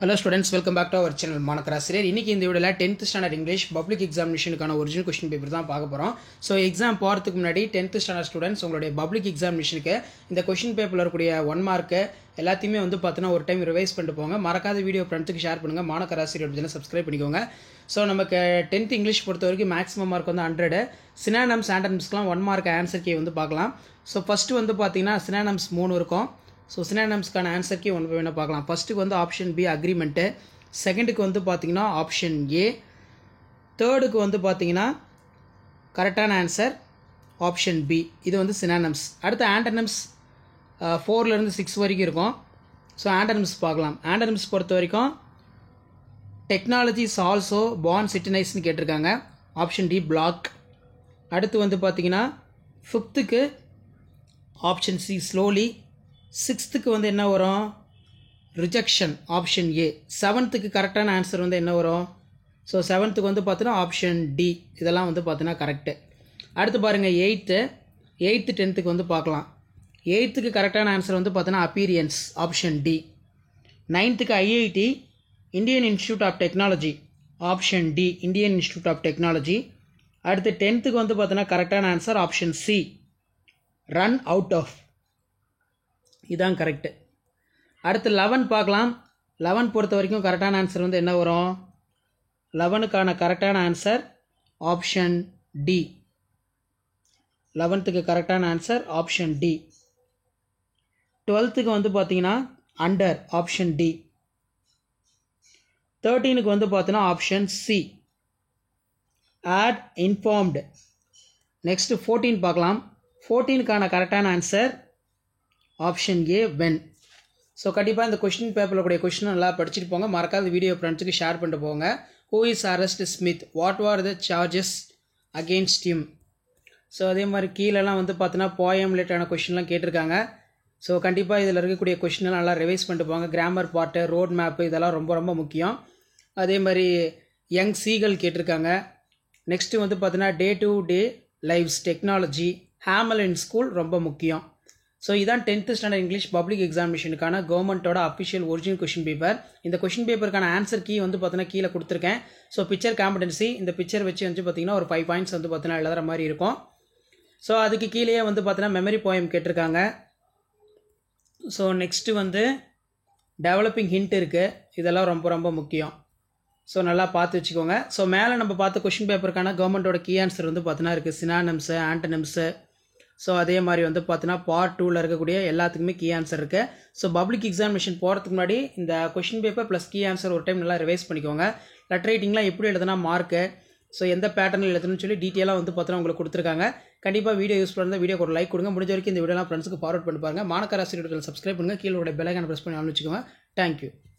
Hello students, welcome back to our channel மாணக்கராசிரியர். இன்னைக்கு இந்த வீடியோல 10th ஸ்டாண்டர்ட் இங்கிலீஷ் பப்ளிக் எக்ஸாமினேஷனுக்கான ஒரிஜினல் क्वेश्चन பேப்பர் தான் பார்க்க போறோம். சோ எக்ஸாம் போறதுக்கு முன்னாடி 10th ஸ்டாண்டர்ட் ஸ்டூடண்ட்ஸ் உங்களுடைய பப்ளிக் எக்ஸாமினேஷனுக்கு இந்த क्वेश्चन பேப்பர்ல இருக்கக்கூடிய 1 மார்க் எல்லாத்தையுமே வந்து பார்த்தீனா ஒரு டைம் ரிவைஸ் பண்ணிட்டு போங்க. மறக்காத வீடியோ ஃப்ரெண்ட்ஸ்க்கு ஷேர் பண்ணுங்க. மாணக்கராசிரியர் சேனலை சப்ஸ்கிரைப் பண்ணிக்கோங்க. சோ நமக்கு 10th இங்கிலீஷ் பொறுத்த வரைக்கும் மேக்ஸिमम மார்க் வந்து 100. சினானிம்ஸ் ஆண்டனிம்ஸ்க்குலாம் 1 மார்க் ஆன்சர் கீ வந்து பார்க்கலாம். சோ ஃபர்ஸ்ட் வந்து பாத்தீங்கன்னா சினானிம்ஸ் 3 இருக்கும். ஸோ சினானிம்ஸ்க்கான ஆன்சர் கீ ஒன்று வேணால் பார்க்கலாம். ஃபஸ்ட்டுக்கு வந்து ஆப்ஷன் பி அக்ரிமெண்ட்டு, செகண்டுக்கு வந்து பார்த்தீங்கன்னா ஆப்ஷன் ஏ, தேர்டுக்கு வந்து பார்த்தீங்கன்னா கரெக்டான ஆன்சர் ஆப்ஷன் பி. இது வந்து சினானிம்ஸ். அடுத்து ஆண்டனிம்ஸ் 4லேருந்து 6 வரைக்கும் இருக்கும். ஸோ ஆண்டனிம்ஸ் பார்க்கலாம். ஆண்டனிம்ஸ் பொறுத்த வரைக்கும் டெக்னாலஜி இஸ் ஆல்சோ பார்ன் சிட்டினைஸ்னு கேட்டிருக்காங்க. Option D block. அடுத்து வந்து பார்த்தீங்கன்னா 5த்துக்கு ஆப்ஷன் சி ஸ்லோலி, 6த்துக்கு வந்து என்ன வரும் ரிஜெக்ஷன் ஆப்ஷன் ஏ, 7த்துக்கு கரெக்டான ஆன்சர் வந்து என்ன வரும் ஸோ 7த்துக்கு வந்து பார்த்தீங்கன்னா ஆப்ஷன் டி. இதெல்லாம் வந்து பார்த்தீங்கன்னா கரெக்டு. அடுத்து பாருங்கள் 8th 10th வந்து பார்க்கலாம். 8த்துக்கு கரெக்டான ஆன்சர் வந்து பார்த்தீங்கன்னா அப்பீரியன்ஸ் ஆப்ஷன் டி. 9த்துக்கு IIT Indian Institute of Technology option D, Indian Institute of Technology. அடுத்து 10த்துக்கு வந்து பார்த்தீங்கன்னா கரெக்டான answer option C, run out of. இதான் கரெக்டு. அடுத்து 11 பார்க்கலாம். 11 பொறுத்த வரைக்கும் கரெக்டான ஆன்சர் வந்து என்ன வரும் 11க்கான கரெக்டான ஆன்சர் ஆப்ஷன் டி. 11த்துக்கு கரெக்டான ஆன்சர் ஆப்ஷன் டி. 12த்துக்கு வந்து பார்த்தீங்கன்னா அண்டர் ஆப்ஷன் டி. 13க்கு வந்து பார்த்தீங்கன்னா option C, ad informed. Next 14 பார்க்கலாம். 14க்கான கரெக்டான answer option A when. So கண்டிப்பாக இந்த கொஸ்டின் பேப்பரில் கூடிய கொஸ்டின் நல்லா படிச்சுட்டு போங்க. மறக்காத வீடியோ ஃப்ரெண்ட்ஸுக்கு ஷேர் பண்ணிட்டு போங்க. Who is arrest Smith, what are the charges against him. So அதே மாதிரி கீழெல்லாம் வந்து பார்த்தீங்கன்னா போயம் ரிலேட்டான கொஸ்டின்லாம் கேட்டிருக்காங்க. ஸோ கண்டிப்பாக இதில் இருக்கக்கூடிய கொஸ்டின்லாம் நல்லா ரிவைஸ் பண்ணிட்டு போங்க. கிராமர் பார்ட்டு, ரோட் மேப்பு இதெல்லாம் ரொம்ப ரொம்ப முக்கியம். அதே மாதிரி யங் சீகல் கேட்டிருக்காங்க. நெக்ஸ்ட்டு வந்து பார்த்தீங்கன்னா day to day lives technology, ஹேமலின் ஸ்கூல் ரொம்ப முக்கியம். ஸோ இதான் 10th ஸ்டாண்டர்ட் இங்கிலீஷ் பப்ளிக் எக்ஸாமினேஷனுக்கான கவர்மெண்ட்டோட அஃபிஷியல் ஒரிஜினல் கொஸ்டின் பேப்பர். இந்த கொஸ்டின் பேப்பருக்கான ஆன்சர் கீ வந்து பார்த்தீங்கன்னா கீழே கொடுத்துருக்கேன். ஸோ பிக்சர் காம்படன்சி, இந்த பிக்சர் வச்சு வந்து பார்த்தீங்கன்னா ஒரு 5 பாயிண்ட்ஸ் வந்து பார்த்தீங்கன்னா எழுதுற மாதிரி இருக்கும். ஸோ அதுக்கு கீழே வந்து பார்த்தீங்கன்னா மெமரி போயம் கேட்டிருக்காங்க. ஸோ நெக்ஸ்ட்டு வந்து டெவலப்பிங் ஹிண்ட் இருக்குது. இதெல்லாம் ரொம்ப ரொம்ப முக்கியம். ஸோ நல்லா பார்த்து வச்சுக்கோங்க. ஸோ மேலே நம்ம பார்த்த கொஸ்டின் பேப்பருக்கான கவர்மெண்ட்டோட கீ ஆன்சர் வந்து பார்த்தீங்கன்னா இருக்குது சினானிம்ஸு, ஆண்டனிம்ஸு. ஸோ அதே மாதிரி வந்து பார்த்தீங்கன்னா பார்ட் 2ல் இருக்கக்கூடிய எல்லாத்துக்குமே கீ ஆன்சர் இருக்குது. ஸோ பப்ளிக் எக்ஸாமினேஷன் போகிறதுக்கு முன்னாடி இந்த question paper plus key answer ஒரு டைம் நல்லா ரிவைஸ் பண்ணிக்கோங்க. லெட்டர் ரைட்டிங்லாம் எப்படி எழுதுனா மார்க்கு, ஸோ எந்த பேட்டர்னில் எழுதணும்னு சொல்லி டீட்டெயிலாக வந்து பார்த்தீங்கன்னா உங்களுக்கு கொடுத்துருக்காங்க. கண்டிப்பாக வீடியோ யூஸ் பண்ணுற வீடியோக்கு ஒரு லைக் கொடுங்க. முடிஞ்ச வரைக்கும் இந்த வீடியோலாம் ஃப்ரெண்ட்ஸுக்கு ஃபார்வர்ட் பண்ணி பாருங்கள். மாணக்கராசிரியர்கள் சப்ஸ்கிரைப் பண்ணுங்கள். கீழே பெல் ஐகானை ப்ரெஸ் பண்ணி ஆன் வச்சுக்கோங்க. தேங்க்யூ.